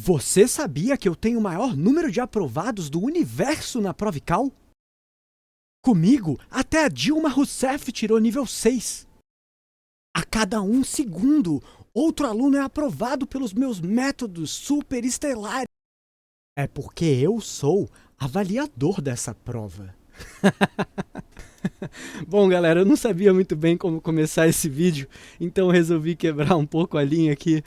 Você sabia que eu tenho o maior número de aprovados do universo na Provical? Comigo, até a Dilma Rousseff tirou nível 6. A cada 1 segundo, outro aluno é aprovado pelos meus métodos superestelares. É porque eu sou avaliador dessa prova. Bom, galera, eu não sabia muito bem como começar esse vídeo, então resolvi quebrar um pouco a linha aqui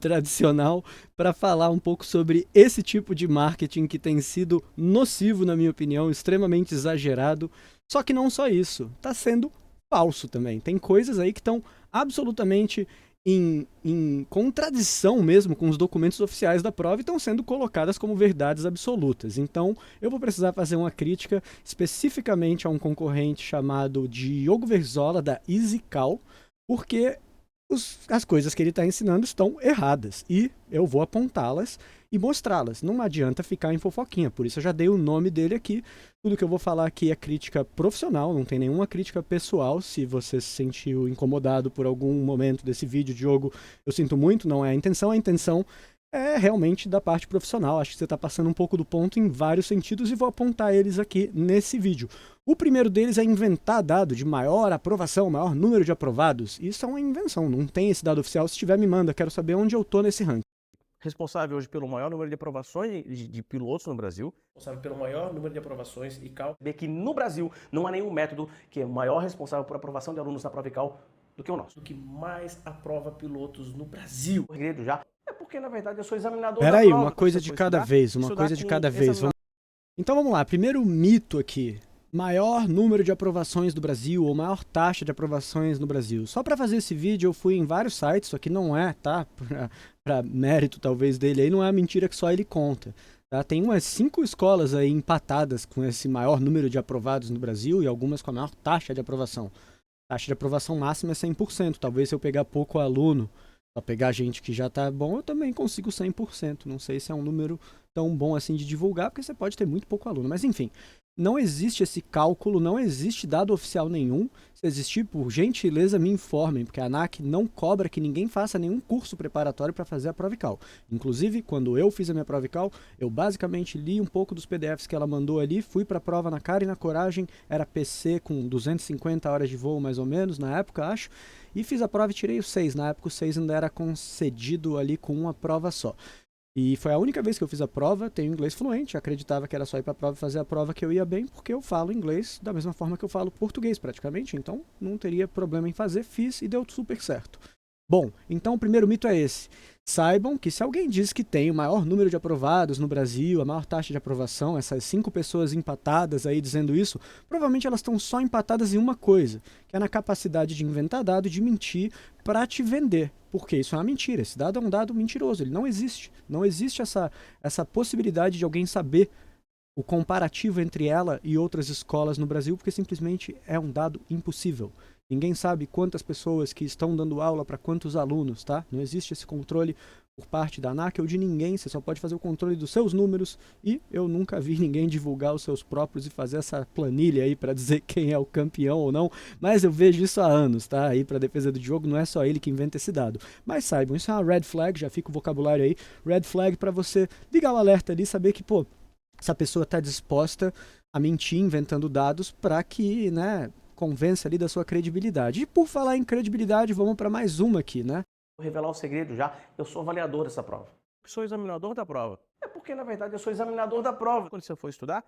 tradicional para falar um pouco sobre esse tipo de marketing que tem sido nocivo, na minha opinião, extremamente exagerado. Só que não só isso, está sendo falso também. Tem coisas aí que estão absolutamente em contradição mesmo com os documentos oficiais da prova e estão sendo colocadas como verdades absolutas. Então, eu vou precisar fazer uma crítica especificamente a um concorrente chamado Diogo Verzola, da EasyCal, porque as coisas que ele está ensinando estão erradas e eu vou apontá-las e mostrá-las. Não adianta ficar em fofoquinha, por isso eu já dei o nome dele aqui. Tudo que eu vou falar aqui é crítica profissional, não tem nenhuma crítica pessoal. Se você se sentiu incomodado por algum momento desse vídeo, Diogo, eu sinto muito, não é a intenção é realmente da parte profissional. Acho que você está passando um pouco do ponto em vários sentidos e vou apontar eles aqui nesse vídeo. O primeiro deles é inventar dado de maior aprovação, maior número de aprovados. Isso é uma invenção, não tem esse dado oficial. Se tiver, me manda, quero saber onde eu tô nesse ranking. Responsável hoje pelo maior número de aprovações de pilotos no Brasil. Responsável pelo maior número de aprovações e ICAL. Ver que no Brasil não há nenhum método que é maior responsável por aprovação de alunos na prova ICAL do que o nosso. Do que mais aprova pilotos no Brasil. O segredo já é porque, na verdade, eu sou examinador da prova. Peraí, uma coisa de cada vez, uma coisa de cada vez. Então vamos lá, primeiro mito aqui. Maior número de aprovações do Brasil, ou maior taxa de aprovações no Brasil. Só para fazer esse vídeo eu fui em vários sites, isso aqui não é, tá? Pra mérito talvez dele aí, não é a mentira que só ele conta. Tá? Tem umas 5 escolas aí empatadas com esse maior número de aprovados no Brasil e algumas com a maior taxa de aprovação. Taxa de aprovação máxima é 100%, talvez se eu pegar pouco aluno, só pegar gente que já tá bom, eu também consigo 100%. Não sei se é um número tão bom assim de divulgar, porque você pode ter muito pouco aluno. Mas enfim, não existe esse cálculo, não existe dado oficial nenhum. Se existir, por gentileza, me informem, porque a ANAC não cobra que ninguém faça nenhum curso preparatório para fazer a Provical. Inclusive, quando eu fiz a minha Provical, eu basicamente li um pouco dos PDFs que ela mandou ali, fui para a prova na cara e na coragem, era PC com 250 horas de voo mais ou menos, na época, acho, e fiz a prova e tirei o 6. Na época o 6 ainda era concedido ali com uma prova só. E foi a única vez que eu fiz a prova, tenho inglês fluente, acreditava que era só ir para a prova e fazer a prova que eu ia bem, porque eu falo inglês da mesma forma que eu falo português praticamente, então não teria problema em fazer, fiz e deu super certo. Bom, então o primeiro mito é esse. Saibam que se alguém diz que tem o maior número de aprovados no Brasil, a maior taxa de aprovação, essas 5 pessoas empatadas aí dizendo isso, provavelmente elas estão só empatadas em uma coisa, que é na capacidade de inventar dado e de mentir para te vender. Porque isso é uma mentira, esse dado é um dado mentiroso, ele não existe. Não existe essa possibilidade de alguém saber o comparativo entre ela e outras escolas no Brasil, porque simplesmente é um dado impossível. Ninguém sabe quantas pessoas que estão dando aula para quantos alunos, tá? Não existe esse controle por parte da ANAC ou de ninguém, você só pode fazer o controle dos seus números e eu nunca vi ninguém divulgar os seus próprios e fazer essa planilha aí para dizer quem é o campeão ou não, mas eu vejo isso há anos, tá? Aí para defesa do Diogo, não é só ele que inventa esse dado. Mas saibam, isso é uma red flag, já fica o vocabulário aí, red flag para você ligar o alerta ali e saber que, pô, essa pessoa está disposta a mentir inventando dados para que, né, convença ali da sua credibilidade. E por falar em credibilidade, vamos para mais uma aqui, né? Vou revelar o segredo já, eu sou avaliador dessa prova. Sou examinador da prova. É porque, na verdade, eu sou examinador da prova. Quando você for estudar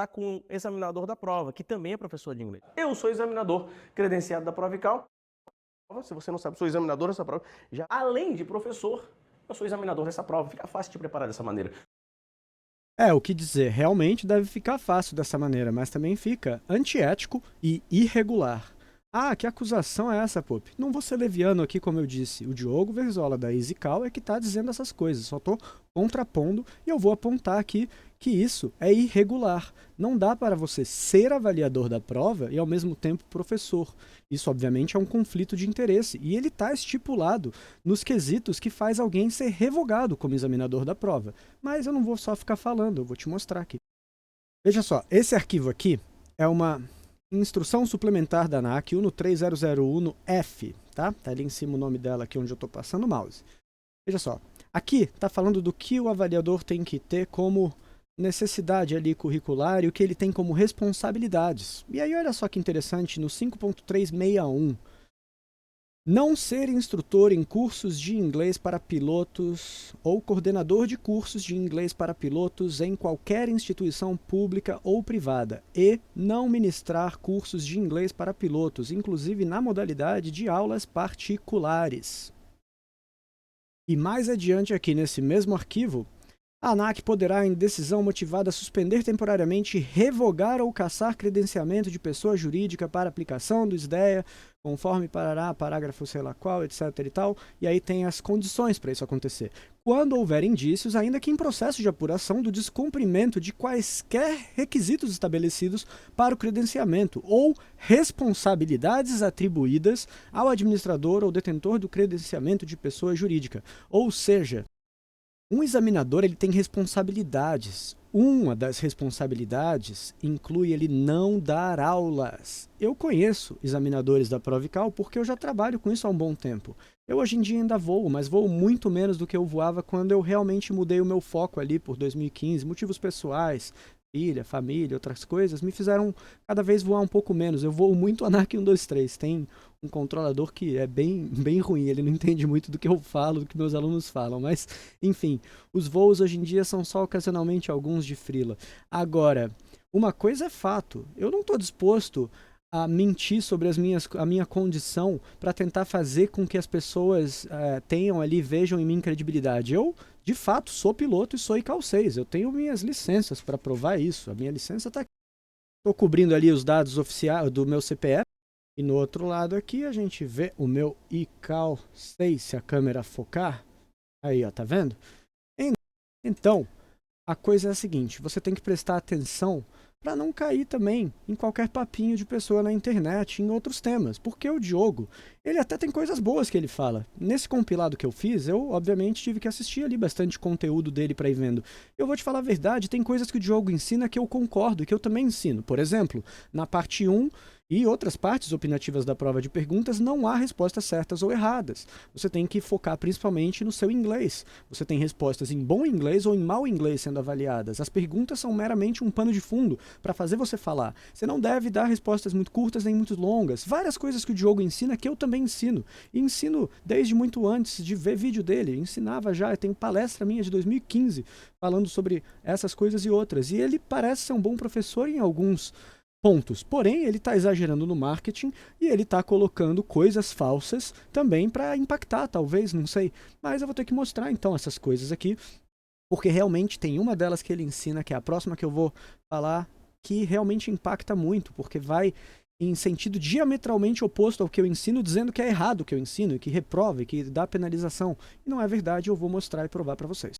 com o examinador da prova, que também é professor de inglês. Eu sou examinador credenciado da Provical. Se você não sabe, sou examinador dessa prova. Já, além de professor, eu sou examinador dessa prova. Fica fácil de preparar dessa maneira. O que dizer, realmente deve ficar fácil dessa maneira, mas também fica antiético e irregular. Ah, que acusação é essa, Pop? Não vou ser leviano aqui, como eu disse. O Diogo Verzola, da EasyCal, é que está dizendo essas coisas. Só estou contrapondo e eu vou apontar aqui que isso é irregular. Não dá para você ser avaliador da prova e, ao mesmo tempo, professor. Isso, obviamente, é um conflito de interesse. E ele está estipulado nos quesitos que faz alguém ser revogado como examinador da prova. Mas eu não vou só ficar falando, eu vou te mostrar aqui. Veja só, esse arquivo aqui é uma instrução suplementar da ANAC 13001F, tá? Tá ali em cima o nome dela aqui onde eu estou passando o mouse. Veja só, Aqui está falando do que o avaliador tem que ter como necessidade ali curricular e o que ele tem como responsabilidades. E aí olha só que interessante, no 5.361, não ser instrutor em cursos de inglês para pilotos ou coordenador de cursos de inglês para pilotos em qualquer instituição pública ou privada e não ministrar cursos de inglês para pilotos, inclusive na modalidade de aulas particulares. E mais adiante aqui nesse mesmo arquivo, a ANAC poderá, em decisão motivada, suspender temporariamente, revogar ou cassar credenciamento de pessoa jurídica para aplicação do SDEA, conforme parará, parágrafo sei lá qual, etc. e tal, e aí tem as condições para isso acontecer. Quando houver indícios, ainda que em processo de apuração, do descumprimento de quaisquer requisitos estabelecidos para o credenciamento ou responsabilidades atribuídas ao administrador ou detentor do credenciamento de pessoa jurídica. Ou seja, um examinador ele tem responsabilidades. Uma das responsabilidades inclui ele não dar aulas. Eu conheço examinadores da Provical porque eu já trabalho com isso há um bom tempo. Eu hoje em dia ainda voo, mas voo muito menos do que eu voava quando eu realmente mudei o meu foco ali por 2015. Motivos pessoais, filha, família, outras coisas, me fizeram cada vez voar um pouco menos. Eu voo muito ANAC 123. Tem um controlador que é bem ruim, ele não entende muito do que eu falo, do que meus alunos falam, mas, enfim, os voos hoje em dia são só ocasionalmente alguns de freela. Agora, uma coisa é fato, eu não estou disposto a mentir sobre a minha condição para tentar fazer com que as pessoas tenham ali, vejam em mim credibilidade. Eu, de fato, sou piloto e sou ICAO 6, eu tenho minhas licenças para provar isso, a minha licença está aqui. Estou cobrindo ali os dados oficiais do meu CPF, e no outro lado aqui a gente vê o meu ICAO 6, se a câmera focar. Aí, ó, tá vendo? Então, a coisa é a seguinte, você tem que prestar atenção para não cair também em qualquer papinho de pessoa na internet, em outros temas. Porque o Diogo, ele até tem coisas boas que ele fala. Nesse compilado que eu fiz, eu obviamente tive que assistir ali bastante conteúdo dele para ir vendo. Eu vou te falar a verdade, tem coisas que o Diogo ensina que eu concordo e que eu também ensino. Por exemplo, na parte 1 e outras partes opinativas da prova de perguntas, não há respostas certas ou erradas. Você tem que focar principalmente no seu inglês. Você tem respostas em bom inglês ou em mau inglês sendo avaliadas. As perguntas são meramente um pano de fundo para fazer você falar. Você não deve dar respostas muito curtas nem muito longas. Várias coisas que o Diogo ensina que eu também ensino. E ensino desde muito antes de ver vídeo dele. Ensinava já, eu tenho palestra minha de 2015 falando sobre essas coisas e outras. E ele parece ser um bom professor em alguns pontos. Porém, ele está exagerando no marketing e ele está colocando coisas falsas também para impactar, talvez, não sei. Mas eu vou ter que mostrar então essas coisas aqui, porque realmente tem uma delas que ele ensina, que é a próxima que eu vou falar, que realmente impacta muito, porque vai em sentido diametralmente oposto ao que eu ensino, dizendo que é errado o que eu ensino, que reprova e que dá penalização. E não é verdade, eu vou mostrar e provar para vocês.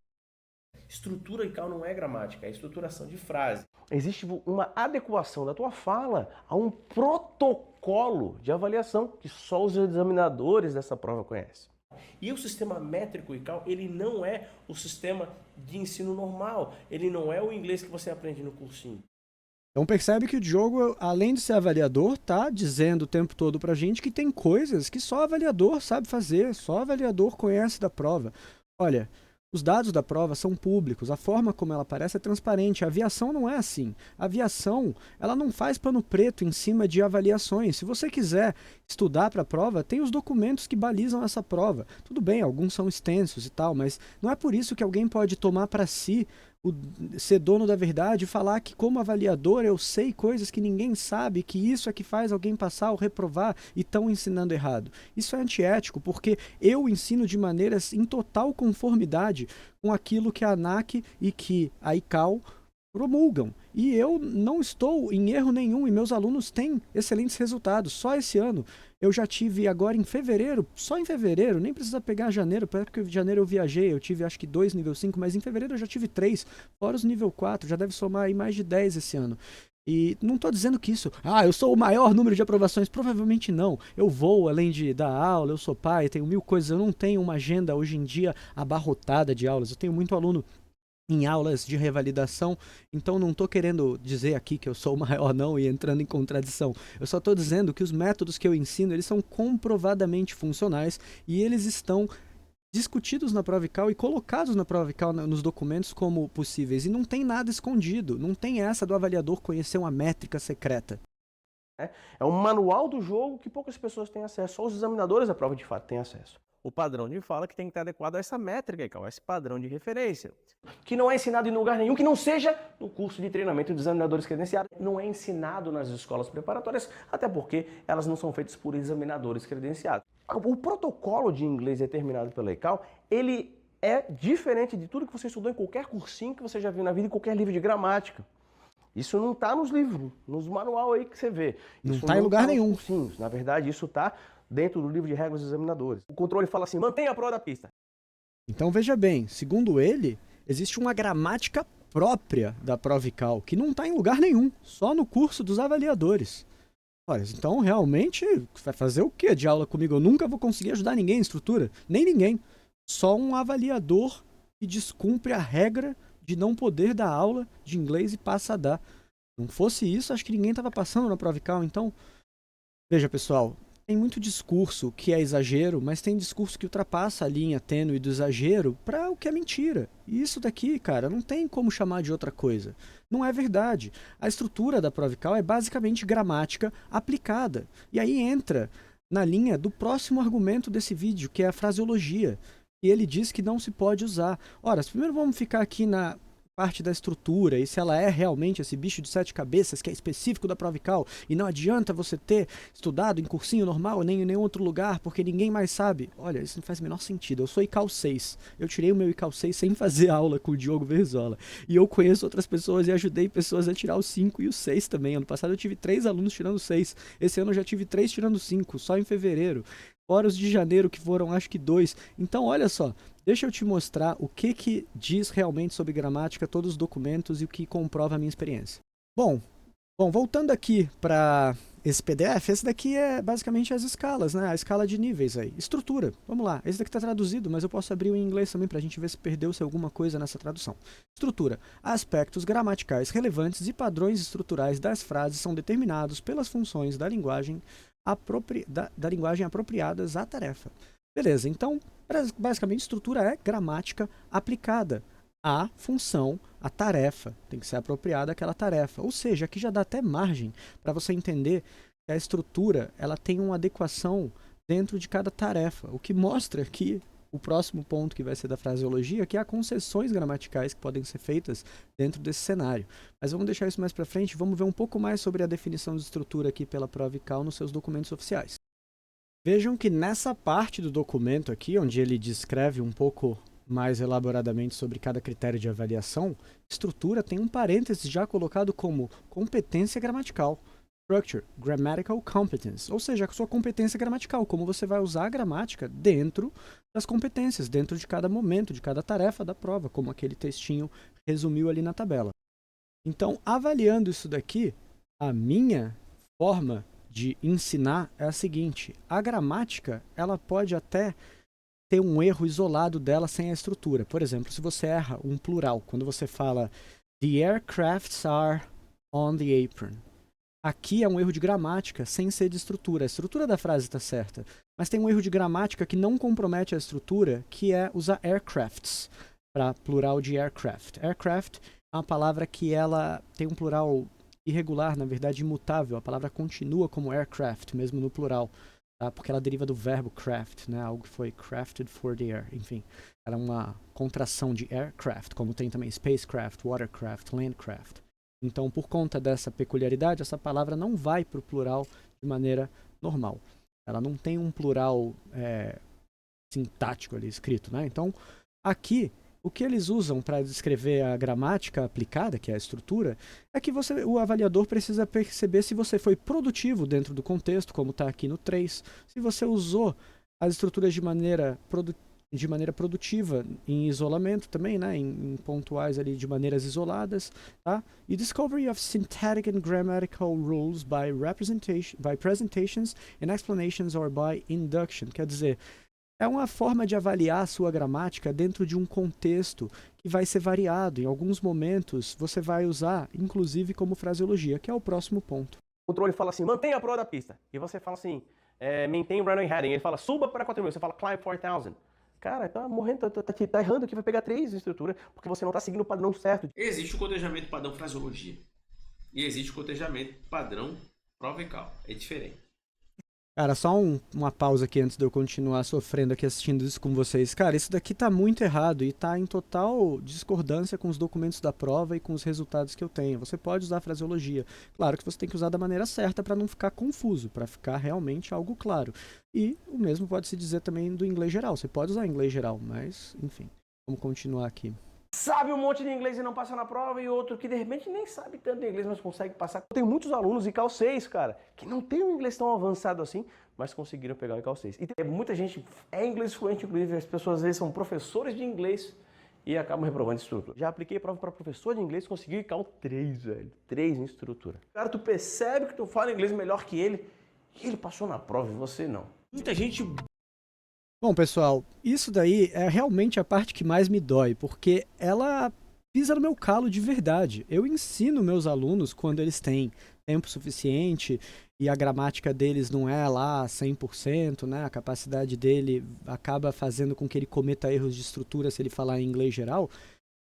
Estrutura ICAO não é gramática, é estruturação de frase. Existe uma adequação da tua fala a um protocolo de avaliação que só os examinadores dessa prova conhecem. E o sistema métrico ICAO, ele não é o sistema de ensino normal, ele não é o inglês que você aprende no cursinho. Então percebe que o Diogo, além de ser avaliador, tá dizendo o tempo todo pra gente que tem coisas que só avaliador sabe fazer, só avaliador conhece da prova. Olha, os dados da prova são públicos, a forma como ela aparece é transparente. A aviação não é assim. A aviação, ela não faz pano preto em cima de avaliações. Se você quiser estudar para a prova, tem os documentos que balizam essa prova. Tudo bem, alguns são extensos e tal, mas não é por isso que alguém pode tomar para si ser dono da verdade e falar que como avaliador eu sei coisas que ninguém sabe, que isso é que faz alguém passar ou reprovar e estão ensinando errado. Isso é antiético, porque eu ensino de maneiras em total conformidade com aquilo que a ANAC e que a ICAO promulgam. E eu não estou em erro nenhum e meus alunos têm excelentes resultados. Só esse ano eu já tive agora em fevereiro, só em fevereiro, nem precisa pegar janeiro, porque em janeiro eu viajei, eu tive acho que 2 nível 5, mas em fevereiro eu já tive 3, fora os nível 4, já deve somar aí mais de 10 esse ano. E não estou dizendo que isso, eu sou o maior número de aprovações, provavelmente não. Eu vou além de dar aula, eu sou pai, tenho 1000 coisas, eu não tenho uma agenda hoje em dia abarrotada de aulas, eu tenho muito aluno em aulas de revalidação, então não estou querendo dizer aqui que eu sou o maior não e entrando em contradição. Eu só estou dizendo que os métodos que eu ensino, eles são comprovadamente funcionais e eles estão discutidos na prova-cal e colocados na prova-cal nos documentos como possíveis. E não tem nada escondido, não tem essa do avaliador conhecer uma métrica secreta. É um manual do jogo que poucas pessoas têm acesso, só os examinadores da prova de fato têm acesso. O padrão de fala que tem que estar adequado a essa métrica, a esse padrão de referência. Que não é ensinado em lugar nenhum, que não seja no curso de treinamento de examinadores credenciados. Não é ensinado nas escolas preparatórias, até porque elas não são feitas por examinadores credenciados. O protocolo de inglês determinado pela ECAL, ele é diferente de tudo que você estudou em qualquer cursinho que você já viu na vida, em qualquer livro de gramática. Isso não está nos livros, nos manual aí que você vê. Não está em lugar nenhum. Cursinhos. Na verdade, isso está dentro do livro de regras dos examinadores. O controle fala assim, mantenha a prova da pista. Então veja bem, segundo ele, existe uma gramática própria da prova-cal, que não está em lugar nenhum, só no curso dos avaliadores. Olha, então realmente vai fazer o que de aula comigo? Eu nunca vou conseguir ajudar ninguém em estrutura, nem ninguém. Só um avaliador que descumpre a regra de não poder dar aula de inglês e passa a dar. Não fosse isso, acho que ninguém estava passando na prova-cal. Então, veja pessoal, tem muito discurso que é exagero, mas tem discurso que ultrapassa a linha tênue do exagero para o que é mentira. E isso daqui, cara, não tem como chamar de outra coisa. Não é verdade. A estrutura da prova-cal é basicamente gramática aplicada. E aí entra na linha do próximo argumento desse vídeo, que é a fraseologia. E ele diz que não se pode usar. Ora, primeiro vamos ficar aqui na parte da estrutura, e se ela é realmente esse bicho de 7 cabeças que é específico da prova-cal, e não adianta você ter estudado em cursinho normal, nem em nenhum outro lugar, porque ninguém mais sabe. Olha, isso não faz o menor sentido. Eu sou ICAL 6. Eu tirei o meu ICAL 6 sem fazer aula com o Diogo Verzola. E eu conheço outras pessoas e ajudei pessoas a tirar o 5 e o 6 também. Ano passado eu tive 3 alunos tirando 6. Esse ano eu já tive 3 tirando 5, só em fevereiro. Fora os de janeiro, que foram acho que 2. Então, olha só, deixa eu te mostrar o que diz realmente sobre gramática, todos os documentos e o que comprova a minha experiência. Bom, voltando aqui para esse PDF, esse daqui é basicamente as escalas, né? A escala de níveis aí. Estrutura, vamos lá. Esse daqui está traduzido, mas eu posso abrir em inglês também para a gente ver se perdeu-se alguma coisa nessa tradução. Estrutura. Aspectos gramaticais relevantes e padrões estruturais das frases são determinados pelas funções da linguagem apropriadas à tarefa. Beleza, então, basicamente, estrutura é gramática aplicada à função, à tarefa. Tem que ser apropriada àquela tarefa. Ou seja, aqui já dá até margem para você entender que a estrutura ela tem uma adequação dentro de cada tarefa, o que mostra que o próximo ponto que vai ser da fraseologia, que é as concessões gramaticais que podem ser feitas dentro desse cenário. Mas vamos deixar isso mais para frente, vamos ver um pouco mais sobre a definição de estrutura aqui pela prova-cal nos seus documentos oficiais. Vejam que nessa parte do documento aqui, onde ele descreve um pouco mais elaboradamente sobre cada critério de avaliação, estrutura tem um parênteses já colocado como competência gramatical. Structure, grammatical competence, ou seja, a sua competência gramatical, como você vai usar a gramática dentro das competências, dentro de cada momento, de cada tarefa da prova, como aquele textinho resumiu ali na tabela. Então, avaliando isso daqui, a minha forma de ensinar é a seguinte: a gramática, ela pode até ter um erro isolado dela sem a estrutura. Por exemplo, se você erra um plural, quando você fala The aircrafts are on the apron. Aqui é um erro de gramática, sem ser de estrutura. A estrutura da frase está certa, mas tem um erro de gramática que não compromete a estrutura, que é usar aircrafts para plural de aircraft. Aircraft é uma palavra que ela tem um plural irregular, na verdade imutável. A palavra continua como aircraft, mesmo no plural, tá? Porque ela deriva do verbo craft, né? Algo que foi crafted for the air. Enfim, era uma contração de aircraft, como tem também spacecraft, watercraft, landcraft. Então, por conta dessa peculiaridade, essa palavra não vai para o plural de maneira normal. Ela não tem um plural sintático ali escrito, né? Então, aqui, o que eles usam para descrever a gramática aplicada, que é a estrutura, é que o avaliador precisa perceber se você foi produtivo dentro do contexto, como está aqui no 3, se você usou as estruturas de maneira produtiva, em isolamento também, né, em pontuais ali de maneiras isoladas, tá? E discovery of syntactic and grammatical rules by presentations and explanations or by induction. Quer dizer, é uma forma de avaliar a sua gramática dentro de um contexto que vai ser variado. Em alguns momentos, você vai usar, inclusive, como fraseologia, que é o próximo ponto. O controle fala assim, mantenha a prova da pista. E você fala assim, maintain running heading. Ele fala, suba para 4.000. Você fala, climb 4,000. Cara, tá morrendo, tá errando aqui, vai pegar 3 em estrutura, porque você não tá seguindo o padrão certo. Existe o cotejamento padrão fraseologia. E existe o cotejamento padrão prova e cal. É diferente. Cara, só uma pausa aqui antes de eu continuar sofrendo aqui assistindo isso com vocês. Cara, isso daqui tá muito errado e tá em total discordância com os documentos da prova e com os resultados que eu tenho. Você pode usar fraseologia. Claro que você tem que usar da maneira certa para não ficar confuso, para ficar realmente algo claro. E o mesmo pode se dizer também do inglês geral. Você pode usar inglês geral, mas, enfim, vamos continuar aqui. Sabe um monte de inglês e não passa na prova, e outro que de repente nem sabe tanto de inglês, mas consegue passar. Eu tenho muitos alunos em Cal 6, cara, que não tem um inglês tão avançado assim, mas conseguiram pegar o Cal 6. E tem muita gente inglês fluente, inclusive as pessoas às vezes são professores de inglês e acabam reprovando em estrutura. Já apliquei prova para professor de inglês e consegui Cal 3, velho. 3 em estrutura. Cara, tu percebe que tu fala inglês melhor que ele, e ele passou na prova e você não. Muita gente... Bom, pessoal, isso daí é realmente a parte que mais me dói, porque ela pisa no meu calo de verdade. Eu ensino meus alunos quando eles têm tempo suficiente e a gramática deles não é lá 100%, né? A capacidade dele acaba fazendo com que ele cometa erros de estrutura se ele falar em inglês geral.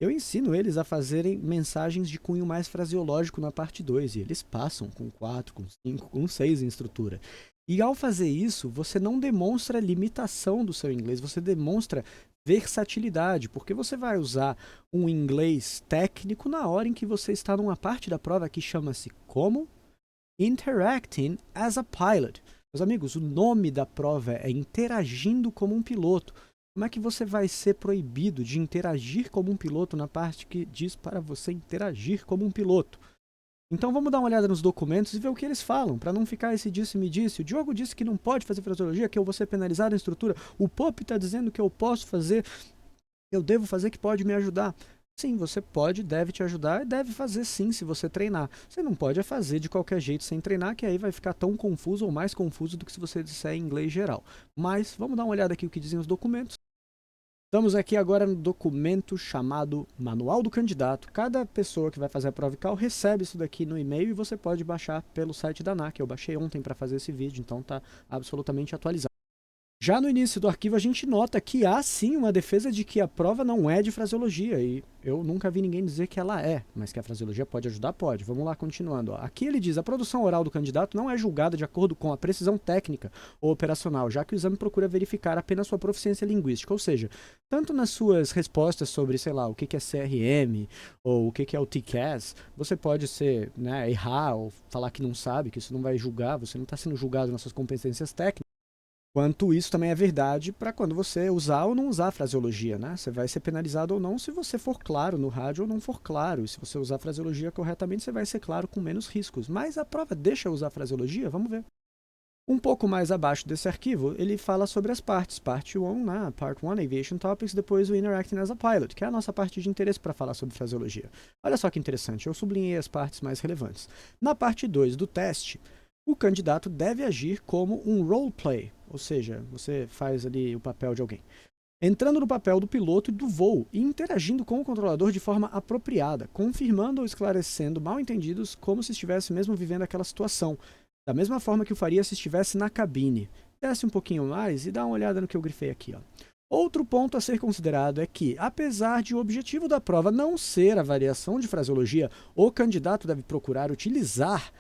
Eu ensino eles a fazerem mensagens de cunho mais fraseológico na parte 2, e eles passam com 4, com 5, com 6 em estrutura. E ao fazer isso, você não demonstra limitação do seu inglês, você demonstra versatilidade, porque você vai usar um inglês técnico na hora em que você está numa parte da prova que chama-se como Interacting as a Pilot. Meus amigos, o nome da prova é Interagindo como um Piloto. Como é que você vai ser proibido de interagir como um piloto na parte que diz para você interagir como um piloto? Então vamos dar uma olhada nos documentos e ver o que eles falam, para não ficar esse disse-me-disse. O Diogo disse que não pode fazer fraseologia, que eu vou ser penalizado em estrutura. O Pop está dizendo que eu posso fazer, eu devo fazer, que pode me ajudar. Sim, você pode, deve te ajudar e deve fazer sim se você treinar. Você não pode fazer de qualquer jeito sem treinar, que aí vai ficar tão confuso ou mais confuso do que se você disser em inglês geral. Mas vamos dar uma olhada aqui o que dizem os documentos. Estamos aqui agora no documento chamado Manual do Candidato. Cada pessoa que vai fazer a prova ICAL recebe isso daqui no e-mail e você pode baixar pelo site da ANAC. Eu baixei ontem para fazer esse vídeo, então está absolutamente atualizado. Já no início do arquivo a gente nota que há sim uma defesa de que a prova não é de fraseologia, e eu nunca vi ninguém dizer que ela é, mas que a fraseologia pode ajudar, pode. Vamos lá, continuando. Aqui ele diz: a produção oral do candidato não é julgada de acordo com a precisão técnica ou operacional, já que o exame procura verificar apenas sua proficiência linguística, ou seja, tanto nas suas respostas sobre, sei lá, o que é CRM ou o que é o TCAS, você pode errar ou falar que não sabe, que isso não vai julgar, você não está sendo julgado nas suas competências técnicas. Quanto isso também é verdade para quando você usar ou não usar a fraseologia, né? Você vai ser penalizado ou não se você for claro no rádio ou não for claro. E se você usar a fraseologia corretamente, você vai ser claro com menos riscos. Mas a prova deixa usar a fraseologia? Vamos ver. Um pouco mais abaixo desse arquivo, ele fala sobre as partes. Parte 1, né? Part 1, Aviation Topics, depois o Interacting as a Pilot, que é a nossa parte de interesse para falar sobre fraseologia. Olha só que interessante, eu sublinhei as partes mais relevantes. Na parte 2 do teste, o candidato deve agir como um roleplay, ou seja, você faz ali o papel de alguém, entrando no papel do piloto e do voo e interagindo com o controlador de forma apropriada, confirmando ou esclarecendo mal-entendidos como se estivesse mesmo vivendo aquela situação, da mesma forma que o faria se estivesse na cabine. Desce um pouquinho mais e dá uma olhada no que eu grifei aqui, ó. Outro ponto a ser considerado é que, apesar de o objetivo da prova não ser a variação de fraseologia, o candidato deve procurar utilizar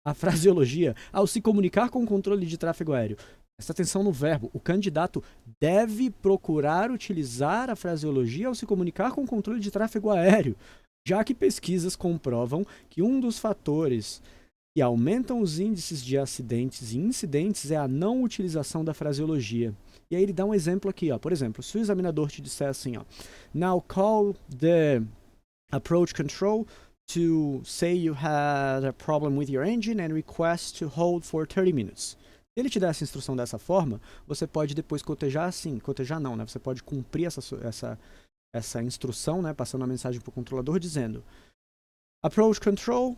a fraseologia ao se comunicar com o controle de tráfego aéreo. Presta atenção no verbo. O candidato deve procurar utilizar a fraseologia ao se comunicar com o controle de tráfego aéreo, já que pesquisas comprovam que um dos fatores que aumentam os índices de acidentes e incidentes é a não utilização da fraseologia. E aí ele dá um exemplo aqui, ó. Por exemplo, se o examinador te disser assim, ó, now call the approach control to say you had a problem with your engine and request to hold for 30 minutes. Se ele te der essa instrução dessa forma, você pode depois cotejar assim, cotejar não, né? Você pode cumprir essa instrução, né? Passando a mensagem para o controlador dizendo: Approach control,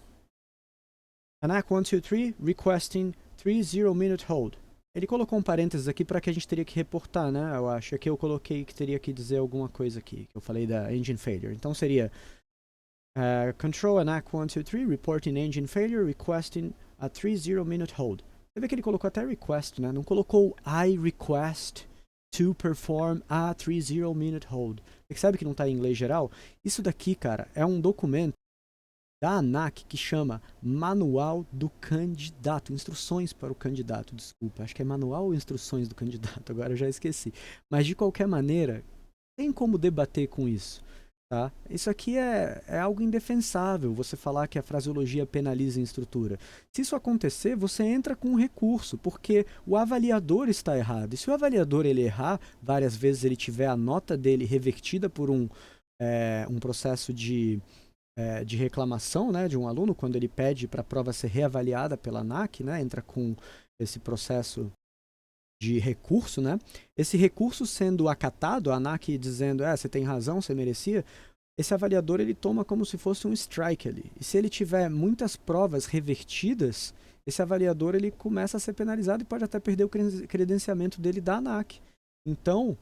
ANAC 123, requesting 30 minute hold. Ele colocou um parênteses aqui para que a gente teria que reportar, né? Eu acho que eu coloquei que teria que dizer alguma coisa aqui, que eu falei da engine failure. Então seria Control ANAC 123, reporting engine failure, requesting a 30 minute hold. Você vê que ele colocou até request, né? Não colocou I request to perform a 30-minute hold. Percebe que não está em inglês geral? Isso daqui, cara, é um documento da ANAC que chama Manual do Candidato. Instruções para o candidato, desculpa. Acho que é Manual ou Instruções do Candidato, agora eu já esqueci. Mas de qualquer maneira, tem como debater com isso. Tá? Isso aqui é algo indefensável, você falar que a fraseologia penaliza a estrutura. Se isso acontecer, você entra com um recurso, porque o avaliador está errado. E se o avaliador ele errar, várias vezes ele tiver a nota dele revertida por um processo de reclamação, né, de um aluno, quando ele pede para a prova ser reavaliada pela ANAC, né, entra com esse processo de recurso, né? Esse recurso sendo acatado, a ANAC dizendo, você tem razão, você merecia, esse avaliador ele toma como se fosse um strike ali. E se ele tiver muitas provas revertidas, esse avaliador ele começa a ser penalizado e pode até perder o credenciamento dele da ANAC. Então,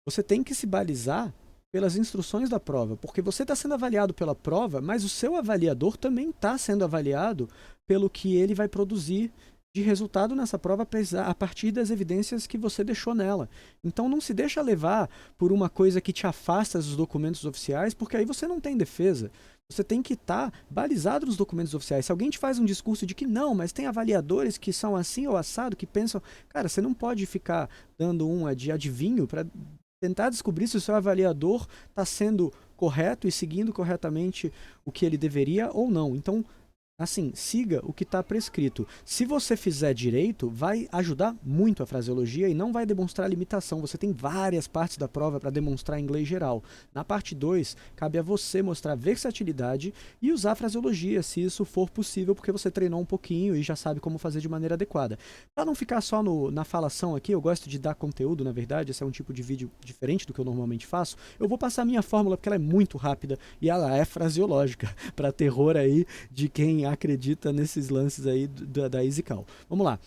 você tem que se balizar pelas instruções da prova, porque você está sendo avaliado pela prova, mas o seu avaliador também está sendo avaliado pelo que ele vai produzir de resultado nessa prova a partir das evidências que você deixou nela. Então não se deixa levar por uma coisa que te afasta dos documentos oficiais, porque aí você não tem defesa. Você tem que estar balizado nos documentos oficiais. Se alguém te faz um discurso de que não, mas tem avaliadores que são assim ou assado, que pensam... Cara, você não pode ficar dando uma de adivinho para tentar descobrir se o seu avaliador está sendo correto e seguindo corretamente o que ele deveria ou não. Então, assim, siga o que está prescrito. Se você fizer direito, vai ajudar muito a fraseologia e não vai demonstrar limitação. Você tem várias partes da prova para demonstrar inglês geral. Na parte 2, cabe a você mostrar versatilidade e usar a fraseologia, se isso for possível, porque você treinou um pouquinho e já sabe como fazer de maneira adequada. Para não ficar só na falação aqui, eu gosto de dar conteúdo, na verdade, esse é um tipo de vídeo diferente do que eu normalmente faço. Eu vou passar a minha fórmula, porque ela é muito rápida e ela é fraseológica, para terror aí de quem acredita nesses lances aí da EasyCal. Vamos lá.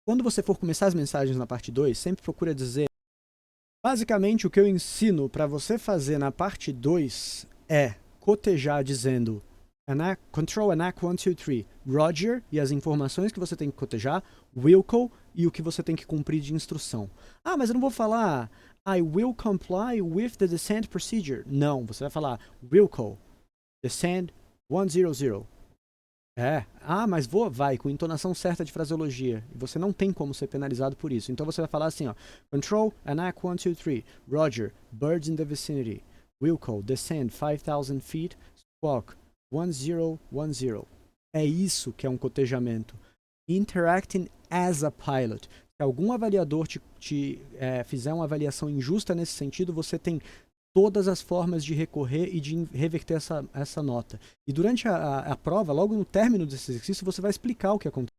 Quando você for começar as mensagens na parte 2, sempre procura dizer... Basicamente, o que eu ensino para você fazer na parte 2 é cotejar dizendo Control ANAC 1, 2, 3, Roger e as informações que você tem que cotejar, Wilco e o que você tem que cumprir de instrução. Ah, mas eu não vou falar I will comply with the descent procedure. Não, você vai falar Wilco, descend 100. Mas vai, com entonação certa de fraseologia. E você não tem como ser penalizado por isso. Então você vai falar assim, ó. Control, ANAC 1, 2, 3. Roger, birds in the vicinity. Wilco, descend 5,000 feet. Squawk, 1010. É isso que é um cotejamento. Interacting as a pilot. Se algum avaliador te fizer uma avaliação injusta nesse sentido, você tem todas as formas de recorrer e de reverter essa nota. E durante a prova, logo no término desse exercício, você vai explicar o que aconteceu.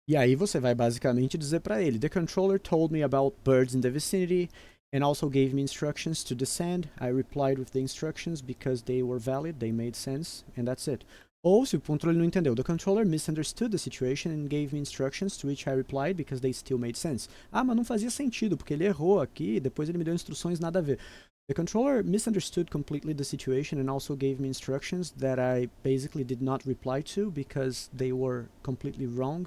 E aí você vai basicamente dizer para ele, The controller told me about birds in the vicinity and also gave me instructions to descend. I replied with the instructions because they were valid, they made sense, and that's it. Ou, se o controle não entendeu, The controller misunderstood the situation and gave me instructions to which I replied because they still made sense. Mas não fazia sentido, porque ele errou aqui e depois ele me deu instruções nada a ver. The controller misunderstood completely the situation and also gave me instructions that I basically did not reply to because they were completely wrong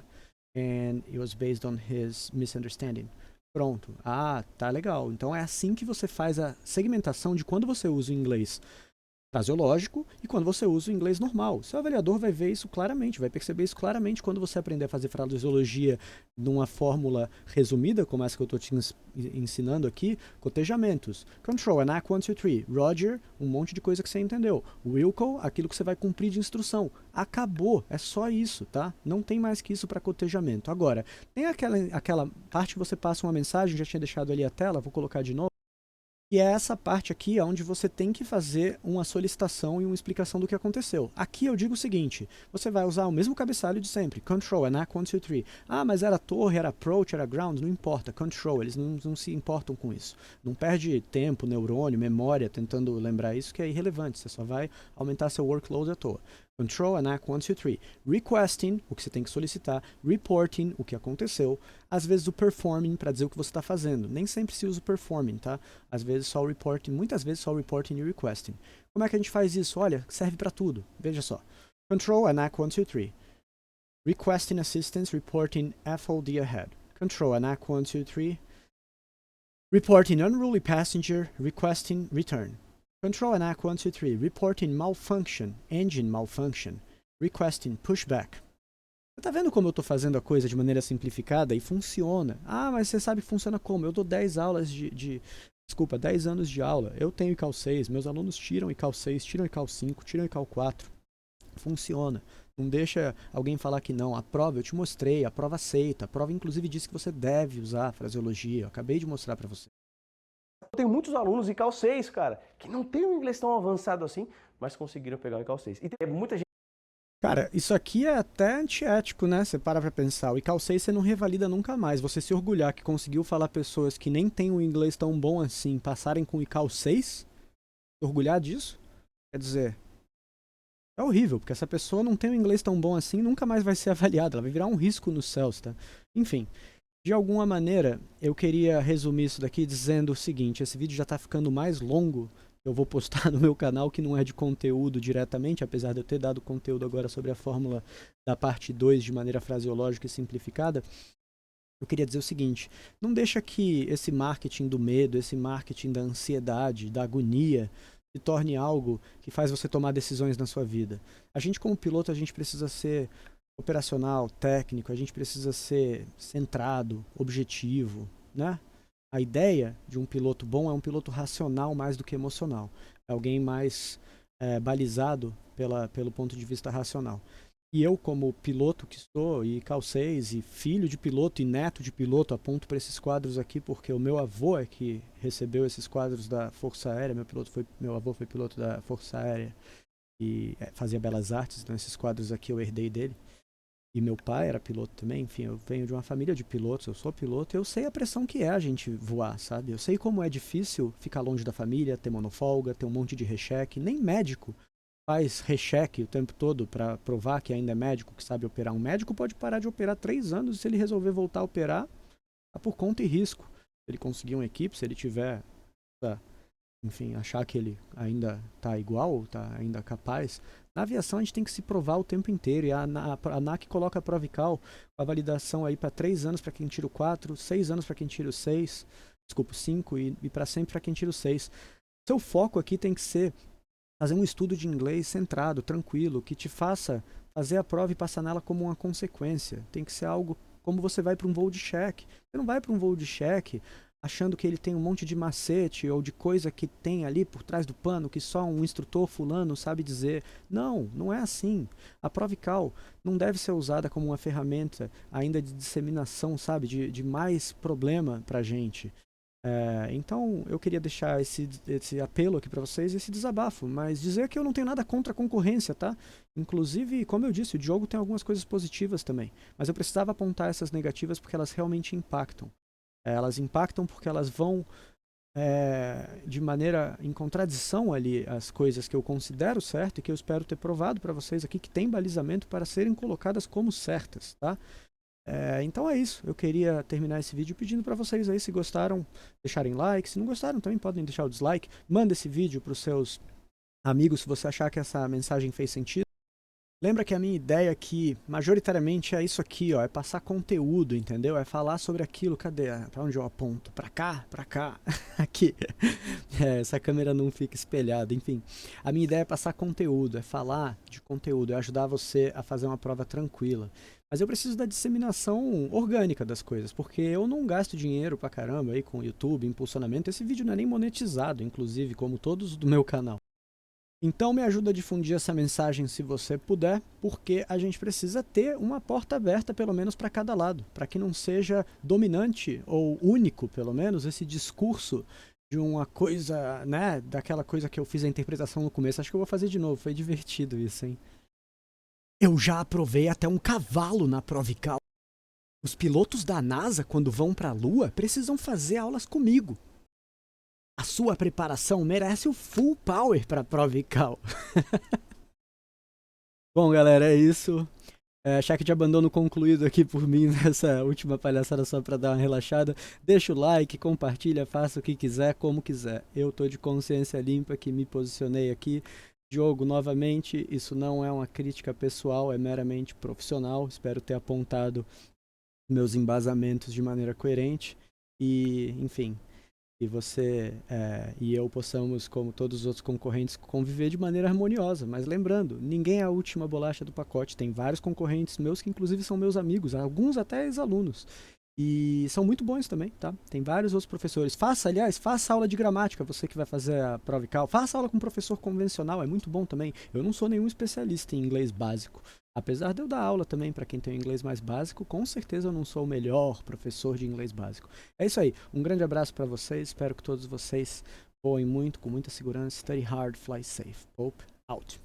and it was based on his misunderstanding. Pronto. Tá legal. Então é assim que você faz a segmentação de quando você usa o inglês fraseológico e quando você usa o inglês normal. Seu avaliador vai ver isso claramente, vai perceber isso claramente quando você aprender a fazer fraseologia numa fórmula resumida, como essa que eu estou te ensinando aqui, cotejamentos. Control, ANAC 1, 2, 3. Roger, um monte de coisa que você entendeu. Wilco, aquilo que você vai cumprir de instrução. Acabou, é só isso, tá? Não tem mais que isso para cotejamento. Agora, tem aquela parte que você passa uma mensagem, já tinha deixado ali a tela, vou colocar de novo. E é essa parte aqui onde você tem que fazer uma solicitação e uma explicação do que aconteceu. Aqui eu digo o seguinte, você vai usar o mesmo cabeçalho de sempre. Control, ANAC 1, 2, 3. Mas era torre, era approach, era ground, não importa. Control, eles não se importam com isso. Não perde tempo, neurônio, memória, tentando lembrar isso, que é irrelevante. Você só vai aumentar seu workload à toa. Control, ANAC 1, 2, 3. Requesting, o que você tem que solicitar. Reporting, o que aconteceu. Às vezes o performing, para dizer o que você está fazendo. Nem sempre se usa o performing, tá? Às vezes só o reporting, muitas vezes só o reporting e requesting. Como é que a gente faz isso? Olha, serve para tudo. Veja só. Control, ANAC 1, 2, 3. Requesting assistance, reporting FOD ahead. Control, ANAC 1, 2, 3. Reporting unruly passenger, requesting return. Control ANAC 123, reporting malfunction, engine malfunction, requesting pushback. Você tá vendo como eu tô fazendo a coisa de maneira simplificada e funciona? Ah, mas você sabe que funciona como? Eu dou 10 aulas 10 anos de aula. Eu tenho ICAO 6, meus alunos tiram ICAO 6, tiram ICAO 5, tiram ICAO 4. Funciona. Não deixa alguém falar que não. A prova, eu te mostrei, a prova aceita. A prova, inclusive, disse que você deve usar a fraseologia. Eu acabei de mostrar pra você. Eu tenho muitos alunos ICAO 6, cara, que não tem um inglês tão avançado assim, mas conseguiram pegar o ICAO 6. E tem muita gente. Cara, isso aqui é até antiético, né? Você para pra pensar. O ICAO 6 você não revalida nunca mais. Você se orgulhar que conseguiu falar pessoas que nem têm um inglês tão bom assim passarem com o ICAO 6, orgulhar disso, quer dizer, é horrível, porque essa pessoa não tem um inglês tão bom assim, nunca mais vai ser avaliada, ela vai virar um risco nos céus, tá? Enfim, de alguma maneira, eu queria resumir isso daqui dizendo o seguinte, esse vídeo já tá ficando mais longo, eu vou postar no meu canal que não é de conteúdo diretamente, apesar de eu ter dado conteúdo agora sobre a fórmula da parte 2 de maneira fraseológica e simplificada. Eu queria dizer o seguinte, não deixa que esse marketing do medo, esse marketing da ansiedade, da agonia, se torne algo que faz você tomar decisões na sua vida. A gente como piloto, a gente precisa ser operacional, técnico, a gente precisa ser centrado, objetivo, né? A ideia de um piloto bom é um piloto racional mais do que emocional. É alguém mais balizado pelo ponto de vista racional. E eu, como piloto que sou, e ICAO 6, e filho de piloto e neto de piloto, aponto para esses quadros aqui porque o meu avô é que recebeu esses quadros da Força Aérea. Meu avô foi piloto da Força Aérea e fazia belas artes, então esses quadros aqui eu herdei dele. E meu pai era piloto também, enfim, eu venho de uma família de pilotos, eu sou piloto, eu sei a pressão que é a gente voar, sabe? Eu sei como é difícil ficar longe da família, ter monofolga, ter um monte de recheque, nem médico faz recheque o tempo todo para provar que ainda é médico, que sabe operar. Um médico pode parar de operar 3 anos e se ele resolver voltar a operar, tá por conta e risco. Se ele conseguir uma equipe, se ele tiver, enfim, achar que ele ainda tá igual, tá ainda capaz. Na aviação a gente tem que se provar o tempo inteiro e a ANAC coloca a prova ICAO com a validação aí para 3 anos para quem tira o 4, 6 anos para quem tira o 6, desculpa, o 5 e para sempre para quem tira o 6. Seu foco aqui tem que ser fazer um estudo de inglês centrado, tranquilo, que te faça fazer a prova e passar nela como uma consequência. Tem que ser algo como você vai para um voo de cheque. Você não vai para um voo de cheque achando que ele tem um monte de macete ou de coisa que tem ali por trás do pano que só um instrutor fulano sabe dizer. Não, não é assim. A prova ICAO não deve ser usada como uma ferramenta ainda de disseminação, sabe, de mais problema pra gente. Então eu queria deixar esse apelo aqui para vocês, esse desabafo, mas dizer que eu não tenho nada contra a concorrência, tá? Inclusive, como eu disse, o Diogo tem algumas coisas positivas também, mas eu precisava apontar essas negativas porque elas realmente impactam. Elas impactam porque elas vão de maneira em contradição ali as coisas que eu considero certo e que eu espero ter provado para vocês aqui que tem balizamento para serem colocadas como certas, tá? Então é isso, eu queria terminar esse vídeo pedindo para vocês aí, se gostaram, deixarem like, se não gostaram também podem deixar o dislike, manda esse vídeo para os seus amigos se você achar que essa mensagem fez sentido. Lembra que a minha ideia aqui, majoritariamente, é isso aqui, ó, é passar conteúdo, entendeu? É falar sobre aquilo, cadê? Pra onde eu aponto? Pra cá? Pra cá? Aqui. Essa câmera não fica espelhada, enfim. A minha ideia é passar conteúdo, é falar de conteúdo, é ajudar você a fazer uma prova tranquila. Mas eu preciso da disseminação orgânica das coisas, porque eu não gasto dinheiro pra caramba aí com o YouTube, impulsionamento. Esse vídeo não é nem monetizado, inclusive, como todos do meu canal. Então me ajuda a difundir essa mensagem se você puder, porque a gente precisa ter uma porta aberta pelo menos para cada lado, para que não seja dominante ou único, pelo menos, esse discurso de uma coisa, né, daquela coisa que eu fiz a interpretação no começo. Acho que eu vou fazer de novo, foi divertido isso, hein? Eu já aprovei até um cavalo na prova ICAO. Os pilotos da NASA, quando vão para a Lua, precisam fazer aulas comigo. A sua preparação merece o full power para a prova ICAO. Bom, galera, é isso. Cheque de abandono concluído aqui por mim nessa última palhaçada só para dar uma relaxada. Deixa o like, compartilha, faça o que quiser, como quiser. Eu tô de consciência limpa que me posicionei aqui. Diogo, novamente, isso não é uma crítica pessoal, é meramente profissional. Espero ter apontado meus embasamentos de maneira coerente. E, enfim... e você e eu possamos, como todos os outros concorrentes, conviver de maneira harmoniosa. Mas lembrando, ninguém é a última bolacha do pacote. Tem vários concorrentes meus que inclusive são meus amigos, alguns até ex-alunos. E são muito bons também, tá? Tem vários outros professores. Faça aula de gramática, você que vai fazer a prova ICAL. Faça aula com um professor convencional, é muito bom também. Eu não sou nenhum especialista em inglês básico. Apesar de eu dar aula também para quem tem o inglês mais básico, com certeza eu não sou o melhor professor de inglês básico. É isso aí. Um grande abraço para vocês. Espero que todos vocês voem muito, com muita segurança. Study hard, fly safe. Pope out.